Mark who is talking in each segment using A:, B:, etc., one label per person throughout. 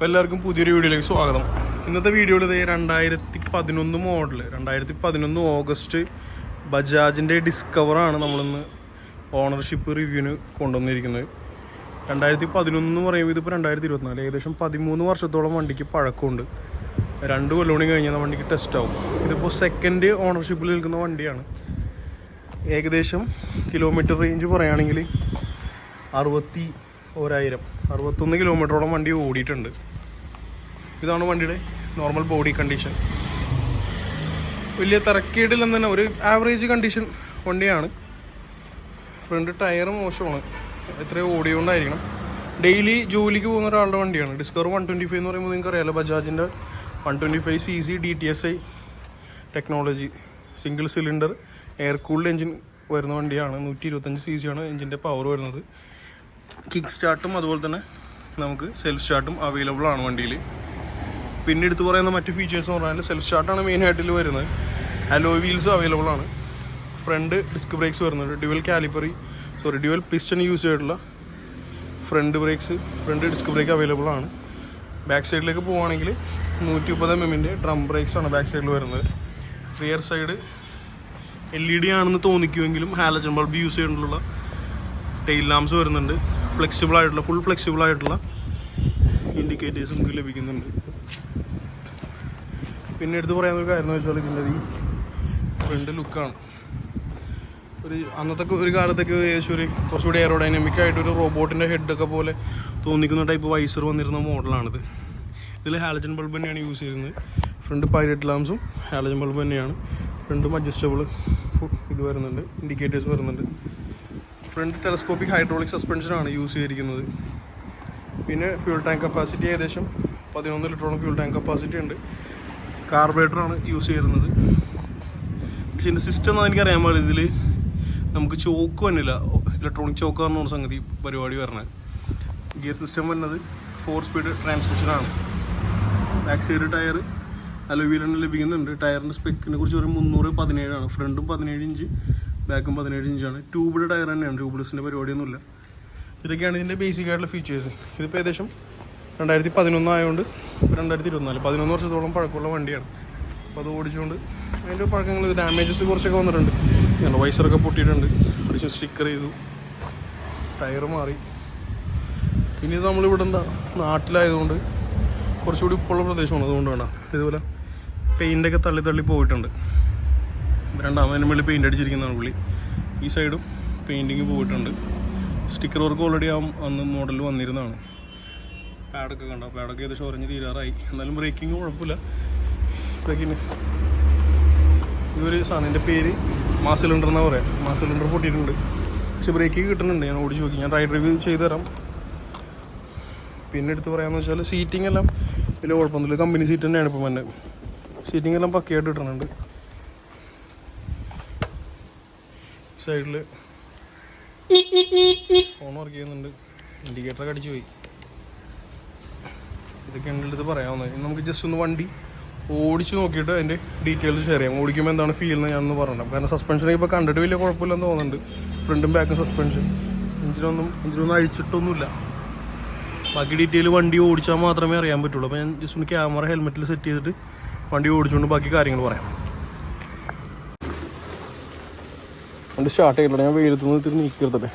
A: അപ്പോൾ എല്ലാവർക്കും പുതിയൊരു വീഡിയോയിലേക്ക് സ്വാഗതം. ഇന്നത്തെ വീഡിയോയിൽ ഇത് 2011 മോഡൽ 2011 ഓഗസ്റ്റ് ബജാജിൻ്റെ ഡിസ്കവറാണ് നമ്മളിന്ന് ഓണർഷിപ്പ് റിവ്യൂവിന് കൊണ്ടുവന്നിരിക്കുന്നത്. 2011 എന്ന് പറയുമ്പോൾ ഇതിപ്പോൾ 2024, ഏകദേശം 13 വർഷത്തോളം വണ്ടിക്ക് പഴക്കമുണ്ട്. 2 കൊല്ലം കഴിഞ്ഞാൽ വണ്ടിക്ക് ടെസ്റ്റ് ആവും. ഇതിപ്പോൾ സെക്കൻഡ് ഓണർഷിപ്പിൽ നിൽക്കുന്ന വണ്ടിയാണ്. ഏകദേശം കിലോമീറ്റർ റേഞ്ച് പറയുകയാണെങ്കിൽ 61,000 കിലോമീറ്ററോളം വണ്ടി ഓടിയിട്ടുണ്ട്. ഇതാണ് വണ്ടിയുടെ നോർമൽ ബോഡി കണ്ടീഷൻ. വലിയ തരക്കേടില്ലെന്ന് തന്നെ, ഒരു ആവറേജ് കണ്ടീഷൻ വണ്ടിയാണ്. ഫ്രണ്ട് ടയർ മോശമാണ്, എത്രയോ ഓടിയോണ്ടായിരിക്കണം. ഡെയിലി ജോലിക്ക് പോകുന്ന ഒരാളുടെ വണ്ടിയാണ്. ഡിസ്കവർ 125 എന്ന് പറയുമ്പോൾ നിങ്ങൾക്ക് അറിയാമല്ലോ, ബജാജിൻ്റെ 125cc DTSI technology single cylinder air cooled engine വരുന്ന വണ്ടിയാണ്. 125cc ആണ് എൻജിൻ്റെ പവർ വരുന്നത്. കിക്ക് സ്റ്റാർട്ടും അതുപോലെ തന്നെ നമുക്ക് സെൽഫ് സ്റ്റാർട്ടും അവൈലബിൾ ആണ് വണ്ടിയിൽ. പിന്നെ എടുത്ത് പറയുന്ന മറ്റ് ഫീച്ചേഴ്സ് എന്ന് പറഞ്ഞാൽ സെൽഫ് സ്റ്റാർട്ടാണ് മെയിനായിട്ടിൽ വരുന്നത്. അലോയ് വീൽസും അവൈലബിൾ ആണ്. ഫ്രണ്ട് ഡിസ്ക് ബ്രേക്സ് വരുന്നുണ്ട്. ഡ്യുവൽ പിസ്റ്റൺ യൂസ് ചെയ്തിട്ടുള്ള ഫ്രണ്ട് ഡിസ്ക് ബ്രേക്ക് അവൈലബിൾ ആണ്. ബാക്ക് സൈഡിലേക്ക് പോവുകയാണെങ്കിൽ 130 mm ഡ്രം ബ്രേക്സ് ആണ് ബാക്ക് സൈഡിൽ വരുന്നത്. റിയർ സൈഡ് LED ആണെന്ന് തോന്നിക്കുമെങ്കിലും ഹാലജൻ ബൾബ് യൂസ് ചെയ്തിട്ടുള്ള ടെയിൽ ലാംപ്സ് വരുന്നുണ്ട്. ഫുൾ ഫ്ലെക്സിബിൾ ആയിട്ടുള്ള ഇൻഡിക്കേറ്റേഴ്സ് നമുക്ക് ലഭിക്കുന്നുണ്ട്. പിന്നെ എടുത്ത് പറയാവുന്ന ഒരു കാര്യം എന്ന് വെച്ചാൽ ഇതിൻ്റെ ഈ ഫ്രണ്ട് ലുക്കാണ്. അന്നത്തെ ഒരു കാലത്തൊക്കെ ഏകദേശം കുറച്ചുകൂടി എയറോഡൈനാമിക് ആയിട്ടൊരു റോബോട്ടിൻ്റെ ഹെഡൊക്കെ പോലെ തോന്നിക്കുന്ന ടൈപ്പ് വൈസർ വന്നിരുന്ന മോഡലാണിത്. ഇതിൽ ഹാലജൻ ബൾബ് തന്നെയാണ് യൂസ് ചെയ്യുന്നത്. ഫ്രണ്ട് പൈലറ്റ് ലാംപ്സും ഹാലജൻ ബൾബ് തന്നെയാണ്. ഫ്രണ്ടും അഡ്ജസ്റ്റബിൾ ഇത് വരുന്നുണ്ട്, ഇൻഡിക്കേറ്റേഴ്സ് വരുന്നുണ്ട്. ഫ്രണ്ട് ടെലസ്കോപ്പിക് ഹൈഡ്രോളിക് സസ്പെൻഷനാണ് യൂസ് ചെയ്തിരിക്കുന്നത്. പിന്നെ ഫ്യൂൾ ടാങ്ക് കപ്പാസിറ്റി ഏകദേശം 11 ലിറ്ററോളം ഫ്യൂൾ ടാങ്ക് കപ്പാസിറ്റി ഉണ്ട്. കാർബറേറ്ററാണ് യൂസ് ചെയ്യുന്നത്. പക്ഷേ ഇതിൻ്റെ സിസ്റ്റം ഒന്നും എനിക്കറിയാൻ പാടില്ല. ഇതിൽ നമുക്ക് ചോക്ക് വന്നില്ല, ഇലക്ട്രോണിക് ചോക്ക് പറഞ്ഞ സംഗതി പരിപാടി വരണത്. ഗിയർ സിസ്റ്റം വരുന്നത് 4 സ്പീഡ് ട്രാൻസ്മിഷനാണ്. Back side tyre alloy wheel തന്നെ ലഭിക്കുന്നുണ്ട്. ടയറിൻ്റെ സ്പെക്കിനെ കുറിച്ച് പറയുമ്പോൾ 317 ആണ്. ഫ്രണ്ടും 17 ഇഞ്ച്, ബാക്കും 17 ഇഞ്ചാണ്. ട്യൂബിൻ്റെ ടയർ തന്നെയാണ്, ട്യൂബ്ലെസ്സിൻ്റെ പരിപാടിയൊന്നുമില്ല. ഇതൊക്കെയാണ് ഇതിൻ്റെ ബേസിക് ആയിട്ടുള്ള ഫീച്ചേഴ്സ്. ഇതിപ്പോൾ ഏകദേശം 2011 ആയതുകൊണ്ട് 2024 11 വർഷത്തോളം പഴക്കമുള്ള വണ്ടിയാണ്. അപ്പോൾ അത് ഓടിച്ചുകൊണ്ട് അതിൻ്റെ പഴക്കങ്ങൾ, ഡാമേജസ് കുറച്ചൊക്കെ വന്നിട്ടുണ്ട്. വൈസറൊക്കെ പൊട്ടിയിട്ടുണ്ട്, അടിച്ച് സ്റ്റിക്കർ ചെയ്തു, ടയർ മാറി. പിന്നെ ഇത് നമ്മളിവിടെ നാട്ടിലായതുകൊണ്ട് കുറച്ചുകൂടി ഉപ്പുള്ള പ്രദേശമാണ്. അതുകൊണ്ട് വേണം ഇതുപോലെ പെയിൻ്റൊക്കെ തള്ളി പോയിട്ടുണ്ട്. രണ്ടാമതിന് മുകളിൽ പെയിൻ്റ് അടിച്ചിരിക്കുന്നതാണ് പുള്ളി. ഈ സൈഡും പെയിൻറ്റിങ് പോയിട്ടുണ്ട്. സ്റ്റിക്കർ വർക്ക് ഓൾറെഡി അന്ന് മോഡലിൽ വന്നിരുന്നതാണ്. പാഡൊക്കെ കണ്ടോ, പാഡൊക്കെ ഏകദേശം ഉറഞ്ഞ് തീരാറായി. എന്നാലും ബ്രേക്കിങ് കുഴപ്പമില്ല. ബ്രേക്കിന് ഇതൊരു സാധനത്തിൻ്റെ പേര് മാസ് സിലിണ്ടർ എന്നാണ് പറയാം. മാസ് സിലിണ്ടർ പൊട്ടിയിട്ടുണ്ട്, പക്ഷെ ബ്രേക്ക് കിട്ടുന്നുണ്ട്. ഞാൻ ഓടിച്ച് നോക്കി, ഞാൻ റൈഡ് റിവ്യൂ ചെയ്ത് തരാം. പിന്നെ എടുത്ത് പറയാമെന്ന് വെച്ചാൽ സീറ്റിംഗ് എല്ലാം വലിയ കുഴപ്പമൊന്നുമില്ല. കമ്പനി സീറ്റ് തന്നെയാണ് ഇപ്പം എൻ്റെ. സീറ്റിംഗ് എല്ലാം പക്കയായിട്ട് കിട്ടുന്നുണ്ട്. സൈഡിൽ ഫോൺ വർക്ക് ചെയ്യുന്നുണ്ട്. ഇൻഡിക്കേറ്ററൊക്കെ അടിച്ചു പോയി. ഇതൊക്കെ എൻ്റെ അടുത്ത് പറയാവുന്നത്. നമുക്ക് ജസ്റ്റ് ഒന്ന് വണ്ടി ഓടിച്ച് നോക്കിയിട്ട് അതിൻ്റെ ഡീറ്റെയിൽസ് ഷെയർ ചെയ്യാം. ഓടിക്കുമ്പോൾ എന്താണ് ഫീൽ എന്ന് ഞാനൊന്ന് പറഞ്ഞത്. കാരണം സസ്പെൻഷനൊക്കെ ഇപ്പോൾ കണ്ടിട്ട് വലിയ കുഴപ്പമില്ലെന്ന് തോന്നുന്നുണ്ട്. ഫ്രണ്ടും ബാക്കും സസ്പെൻഷൻ, എഞ്ചിനൊന്നും അഴിച്ചിട്ടൊന്നുമില്ല. ബാക്കി ഡീറ്റെയിൽ വണ്ടി ഓടിച്ചാൽ മാത്രമേ അറിയാൻ പറ്റുള്ളൂ. അപ്പോൾ ഞാൻ ജസ്റ്റ് ഒന്ന് ക്യാമറ ഹെൽമെറ്റിൽ സെറ്റ് ചെയ്തിട്ട് വണ്ടി ഓടിച്ചുകൊണ്ട് ബാക്കി കാര്യങ്ങൾ പറയാം. വണ്ടി സ്റ്റാർട്ട് ചെയ്തിട്ടുണ്ട്. ഞാൻ വെയിലത്ത് നിന്ന് ഇത്തിരി നീക്കിയെടുത്തട്ടെ.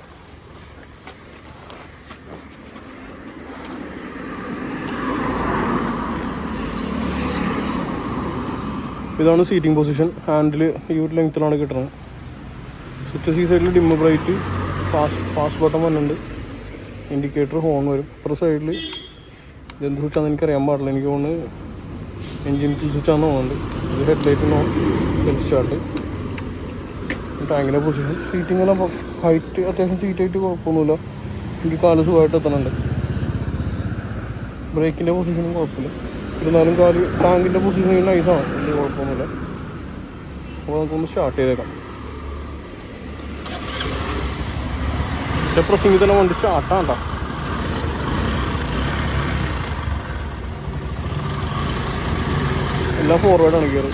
A: ഇതാണ് സീറ്റിംഗ് പൊസിഷൻ. ഹാൻഡിൽ ഈ ഒരു ലെങ്ത്തിലാണ് കിട്ടുന്നത്. സ്വിച്ച് ഈ സൈഡിൽ ഡിമ്മ് ബ്രൈറ്റ്, ഫാസ്റ്റ് ബട്ടൺ വന്നിട്ടുണ്ട്. ഇൻഡിക്കേറ്റർ ഹോൺ വരും. അപ്പുറത്തെ സൈഡിൽ ഇതെന്ത് സ്വിച്ചാണെന്ന് എനിക്കറിയാൻ പാടില്ല. എനിക്ക് തോന്നുന്നു എൻജിൻ കിൽ സ്വിച്ചാണെന്ന് തോന്നുന്നുണ്ട്. ഇത് ഹെഡ്ലൈറ്റ് ഓൺ, സെൽഫ് സ്റ്റാർട്ട്, ടാങ്കിൻ്റെ പൊസിഷൻ. സീറ്റിംഗ് എല്ലാം ഹൈറ്റ് അത്യാവശ്യം സീറ്റായിട്ട് കുഴപ്പമൊന്നുമില്ല. എനിക്ക് കാല് സുഖമായിട്ട് എത്തണുണ്ട്. ബ്രേക്കിൻ്റെ പൊസിഷനും കുഴപ്പമില്ല. ഇരുന്നാലും ടാങ്കിൻ്റെ പൊസിഷൻ നൈസാണ്, വലിയ കുഴപ്പമൊന്നുമില്ല. അപ്പോൾ നമുക്കൊന്ന് സ്റ്റാർട്ട് ചെയ്തേക്കാം. പ്രസിംഗ് തന്നെ വണ്ടി സ്റ്റാർട്ടാണ്ട. എല്ലാം ഫോർവേഡാണ് ഗിയർ.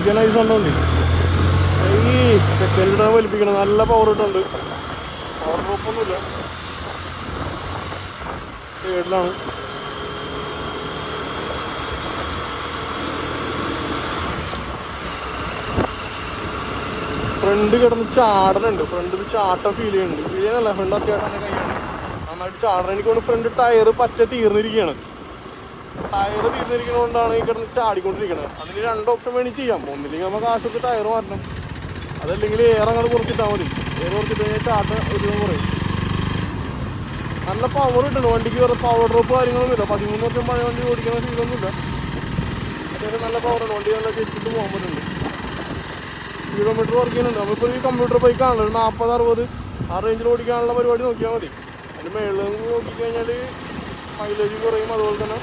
A: വലിപ്പിക്കാൻ ഐസ് ഉണ്ടോണ്ട് ഈ സെക്കൻഡ് വലിപ്പിക്കണം. നല്ല പവർ ഇട്ടുണ്ട്. പവർ ഡ്രോപ്പൊന്നുമില്ല. സൈഡിലാണ്. ഫ്രണ്ട് കിടന്ന് ചാടനുണ്ട്. ഫ്രണ്ട് ചാട്ടം ഫീൽ ചെയ്യുന്നുണ്ട്. ഫീൽ ചെയ്യാനല്ല, ഫ്രണ്ട് അത്യാവശ്യം കൈയാണ് നന്നായിട്ട് ചാടണം. എനിക്ക് തോന്നുന്നു ഫ്രണ്ട് ടയർ പറ്റ തീർന്നിരിക്കുകയാണ്. ടയർ തീർന്നിരിക്കുന്നതുകൊണ്ടാണ് ഈ കിടന്ന് ചാടിക്കൊണ്ടിരിക്കുന്നത്. അതിന് 2 ഓപ്ഷൻ വേണ്ടി ചെയ്യാം. ഒന്നില്ലെങ്കിൽ നമ്മൾ കാശൊക്കെ ടയർ മാറ്റണം, അതല്ലെങ്കിൽ എയർ അങ്ങോട്ട് കുറച്ചിട്ടാൽ മതി. എയർ കുറച്ചിട്ട് കഴിഞ്ഞാൽ ചാട്ടം ഒരു കുറയും. നല്ല പവർ കിട്ടണം വണ്ടിക്ക്. വേറെ പവർ ഡ്രോപ്പ് കാര്യങ്ങളൊന്നുമില്ല. 13 വർഷം പഴയ വണ്ടി ഓടിക്കുന്ന ശീലമൊന്നുമില്ല. അത്യാവശ്യം നല്ല പവറാണ്. വണ്ടി നല്ല ചെച്ചിട്ട് പോകാൻ പറ്റുന്നുണ്ട്. കിലോമീറ്റർ വർക്ക് ചെയ്യുന്നുണ്ട്. നമ്മളിപ്പോൾ ഈ കമ്പ്യൂട്ടർ ബൈക്കാണല്ലോ 40-60 ആ റേഞ്ചിൽ ഓടിക്കാനുള്ള പരിപാടി നോക്കിയാൽ മതി. അതിന് മേളിൽ നിന്ന് നോക്കിക്കഴിഞ്ഞാൽ മൈലേജ് കുറയും. അതുപോലെ തന്നെ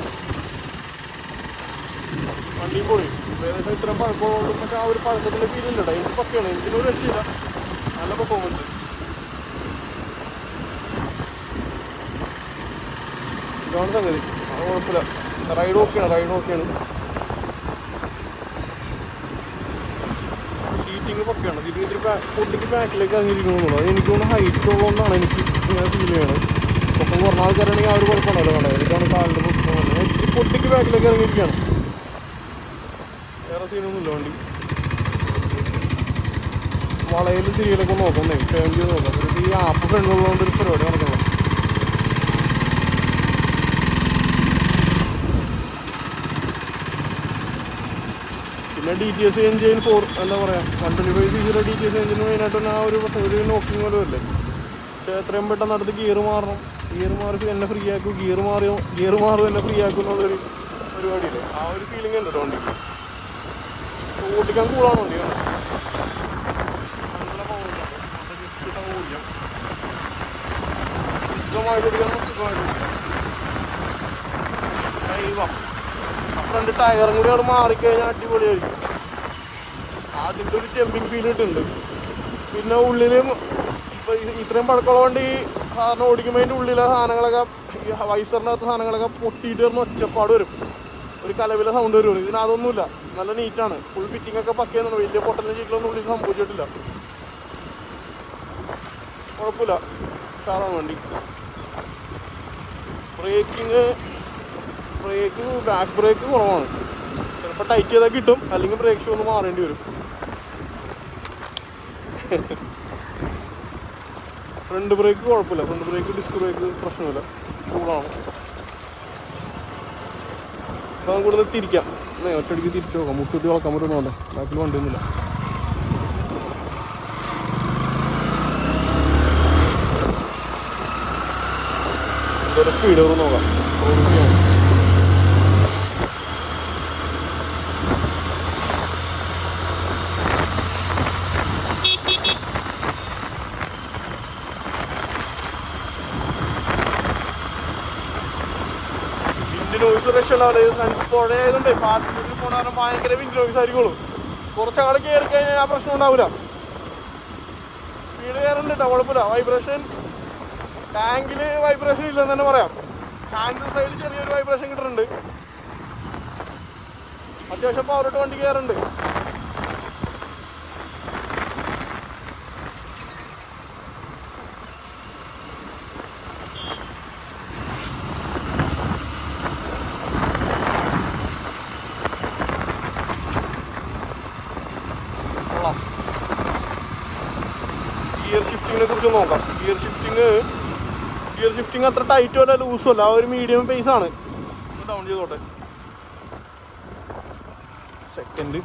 A: വണ്ടിയും പൊളിയും. ഏകദേശം ഇത്രയും പഴക്കമുള്ളതുകൊണ്ട് പക്ഷേ ആ ഒരു പഴക്കത്തിൻ്റെ ഫീലില്ല. എനിക്ക് പക്കയാണ്. എനിക്കൊരു രക്ഷയില്ല. നല്ല പെർഫോമൻസ്. ഇതാണ് സംഗതി. അത് കുഴപ്പമില്ല. റൈഡ് ഓക്കെയാണ്. സീറ്റിങ് പക്കയാണ്. സീറ്റിങ് ഇത്തിരി പൊട്ടിക്ക് ബാക്കിലേക്ക് ഇറങ്ങിയിരിക്കണമെന്നുള്ളൂ. അത് എനിക്ക് തോന്നുന്നു ഹൈറ്റ് ഉള്ളതുകൊണ്ടാണ് എനിക്ക് ഇങ്ങനെ ഫീൽ ചെയ്യണത്. പൊക്കം കുറഞ്ഞ ആൾക്കാരാണെങ്കിൽ ആ ഒരു കുഴപ്പമുണ്ടല്ലോ കണ്ടത്. എനിക്കാണ് കാലിൻ്റെ പ്രശ്നം വന്നത്. ഇത്തിരി പൊട്ടിക്ക് ബാക്കിലേക്ക് ഇറങ്ങിയിരിക്കുകയാണ്. വേറെ സീനൊന്നുമില്ല വണ്ടി. വളയിൽ തിരികെയൊക്കെ നോക്കാം. ടേൺ ചെയ്ത് നോക്കാം. എന്നിട്ട് ഈ ആപ്പ് ഫ്രണ്ടുള്ളതുകൊണ്ട് ഒരു പരിപാടി നടക്കണം. പിന്നെ DTS എഞ്ചിൻ 4 എന്താ പറയുക 125cc DTS എഞ്ചിന് മെയിനായിട്ട് തന്നെ ആ ഒരു നോക്കിങ് പോലെ വരില്ലേ. പക്ഷേ എത്രയും പെട്ടെന്ന് അടുത്ത് ഗിയർ മാറണം. ഗിയർ മാറി എന്നെ ഫ്രീ ആക്കും. ഗിയർ മാറും എന്നെ ഫ്രീ ആക്കും എന്നുള്ളൊരു പരിപാടിയില്ലേ. ആ ഒരു ഫീലിംഗ് ഉണ്ട് കേട്ടോ വണ്ടിക്ക്. ഓടിക്കാൻ കൂളാണ് വണ്ടി. നല്ല പവറുണ്ട്. ഓടിക്കാം. സുഖമായിട്ട് ഓടിക്കാൻ ഫ്രണ്ട് ടയറും കൂടി അവിടെ മാറിക്കഴിഞ്ഞാൽ അടിപൊളിയായിരിക്കും. അതിൻ്റെ ഒരു ജമ്പിങ് ഫീൽ ഇട്ടുണ്ട്. പിന്നെ ഉള്ളിലും ഇപ്പം ഇത്രയും പഴക്കമുള്ള വണ്ടി സാധാരണ ഓടിക്കുമ്പോൾ അതിൻ്റെ ഉള്ളിലെ സാധനങ്ങളൊക്കെ ഈ വൈസറിനകത്ത് സാധനങ്ങളൊക്കെ പൊട്ടിയിട്ട് വരുന്ന ഒച്ചപ്പാട് വരും. ഒരു കലവിലെ സൗണ്ട് വരുള്ളൂ. ഇതിനതൊന്നുമില്ല. നല്ല നീറ്റാണ്. ഫുൾ ഫിറ്റിംഗ് ഒക്കെ പക്കയെന്നാണ്. വലിയ പൊട്ടലിന് ചീറ്റിലൊന്നും ഉള്ളിൽ സംഭവിച്ചിട്ടില്ല. കുഴപ്പമില്ല. ഉഷാറാണ് വണ്ടി. ബാക്ക് ബ്രേക്ക് കുറവാണ്. ചിലപ്പോൾ ടൈറ്റ് ചെയ്താൽ കിട്ടും, അല്ലെങ്കിൽ ബ്രേക്ക് ഷൂ ഒന്ന് മാറേണ്ടി വരും. ഫ്രണ്ട് ബ്രേക്ക് കുഴപ്പമില്ല. ഫ്രണ്ട് ബ്രേക്ക് ഡിസ്ക് ബ്രേക്ക് പ്രശ്നമില്ല. കൂളാണ്. അപ്പോൾ നമുക്ക് ഇവിടെ തിരിക്കാം. ഒറ്റയടിക്ക് തിരിച്ചു നോക്കാം. മുട്ടുത്തി വളക്കാൻ പറ്റുന്നുണ്ട്. ബാക്കിൽ വണ്ടിയൊന്നുമില്ല. ഇതൊരു സ്പീഡ് ഓവർ നോക്കാം. നോയ്സ് രക്ഷ ഉണ്ടാവില്ല. പുഴയായതുകൊണ്ട് പാർട്ടിൽ പോണ കാരണം ഭയങ്കര വിൻഡ് നോയ്സ് ആയിരിക്കുള്ളൂ. കുറച്ചങ്ങോട്ട് കയറി കഴിഞ്ഞാൽ ആ പ്രശ്നം ഉണ്ടാവില്ല. സ്പീഡ് കയറുന്നുണ്ട് കേട്ടോ, കുഴപ്പമില്ല. വൈബ്രേഷൻ ടാങ്കിൽ വൈബ്രേഷൻ ഇല്ലെന്ന് തന്നെ പറയാം. ഹാൻഡിൽ സൈഡിൽ ചെറിയൊരു വൈബ്രേഷൻ കിട്ടുന്നുണ്ട്. അത്യാവശ്യം പവറിട്ട് വണ്ടി കയറുന്നുണ്ട്. ഗിയർ ഷിഫ്റ്റിങ്ങിനെ കുറിച്ച് നോക്കാം. ഗിയർ ഷിഫ്റ്റിംഗ് അത്ര ടൈറ്റും അല്ല ലൂസും അല്ല. ആ ഒരു മീഡിയം പേസ് ആണ്. ഡൗൺ ചെയ്തോട്ടെ. സെക്കൻഡ്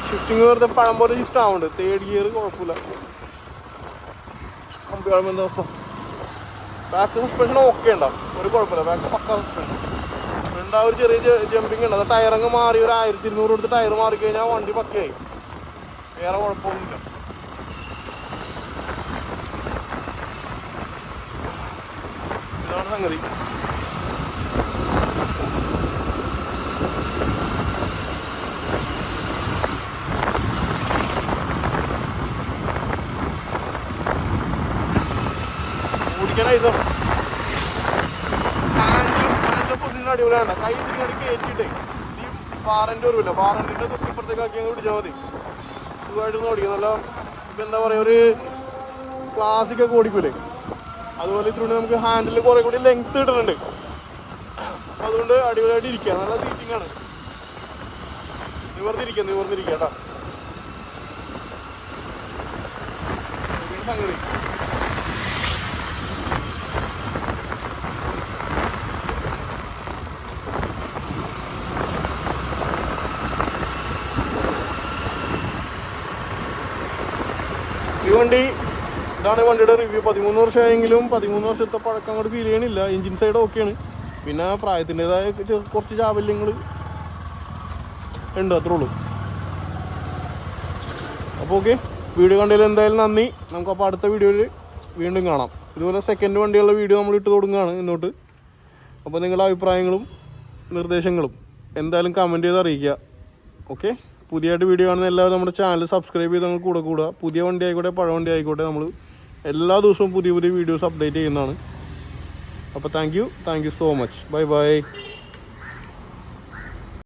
A: ഷിഫ്റ്റിങ് വെറുതെ പഴം പോലെ ഷിഫ്റ്റ് ആവുന്നുണ്ട്. തേർഡ് ഗിയർ കുഴപ്പമില്ല. കമ്പിയാളുമ്പോൾ അവസ്ഥ. ബാക്ക് സസ്പെൻഷൻ ഓക്കെ ഉണ്ടാവും, ഒരു കുഴപ്പമില്ല. ബാക്ക് പക്ക സസ്പെൻഷൻ. ഫ്രണ്ട് ആ ഒരു ചെറിയ ജമ്പിങ് ഉണ്ട്. അത് ടയറങ്ങ് മാറി ഒരു 1200 കൊടുത്ത് ടയർ മാറിക്കഴിഞ്ഞാൽ വണ്ടി പക്കയായി. വേറെ കുഴപ്പമൊന്നുമില്ല. ഇതാണ് സംഗതി. അടിപൊളിയാണ്. കൈ ഇങ്ങോട്ട് കയറ്റിയിട്ടേ ഈ വാറൻ്റ് വരുമല്ലോ, വാറൻ്റിൻ്റെ തൊട്ടിപ്പുറത്തേക്ക് ആക്കി അങ്ങ് പിടിച്ചാൽ മതി. സുഖമായിട്ടൊന്നും ഓടിക്കും. നല്ല ഇപ്പം എന്താ പറയുക, ഒരു ക്ലാസിക്കൊക്കെ ഓടിക്കൂലേ അതുപോലെ. ഇത്തിരി നമുക്ക് ഹാൻഡിൽ കുറേ കൂടി ലെങ്ത്ത് കിട്ടുന്നുണ്ട്. അതുകൊണ്ട് അടിപൊളിയായിട്ട് ഇരിക്കുക. നല്ല സീറ്റിംഗ് ആണ്. നിവർന്നിരിക്കുക കേട്ടോ സംഗതി. ഈ വണ്ടി ഇതാണ് വണ്ടിയുടെ റിവ്യൂ. 13 വർഷമായെങ്കിലും 13 വർഷത്തെ പഴക്കം അങ്ങോട്ട് ഫീൽ ചെയ്യണില്ല. എൻജിൻ സൈഡ് ഓക്കെയാണ്. പിന്നെ പ്രായത്തിൻ്റെതായ കുറച്ച് ചാവല്യങ്ങൾ ഉണ്ട്, അത്രേ ഉള്ളൂ. അപ്പോൾ ഓക്കെ, വീഡിയോ കണ്ടതിൽ എന്തായാലും നന്ദി. നമുക്കപ്പോൾ അടുത്ത വീഡിയോയിൽ വീണ്ടും കാണാം. ഇതുപോലെ സെക്കൻഡ് വണ്ടിയുള്ള വീഡിയോ നമ്മൾ ഇട്ട് തുടങ്ങുകയാണ് ഇന്നോട്ട്. അപ്പോൾ നിങ്ങളുടെ അഭിപ്രായങ്ങളും നിർദ്ദേശങ്ങളും എന്തായാലും കമൻറ്റ് ചെയ്ത് അറിയിക്കുക. ഓക്കെ, പുതിയതായിട്ട് വീഡിയോ കാണുന്ന എല്ലാവരും നമ്മുടെ ചാനൽ സബ്സ്ക്രൈബ് ചെയ്ത് നമ്മൾ കൂടെ കൂടുക. പുതിയ വണ്ടി ആയിക്കോട്ടെ പഴയ വണ്ടി ആയിക്കോട്ടെ, നമ്മൾ എല്ലാ ദിവസവും പുതിയ വീഡിയോസ് അപ്ഡേറ്റ് ചെയ്യുന്നതാണ്. അപ്പോൾ thank you so much. By.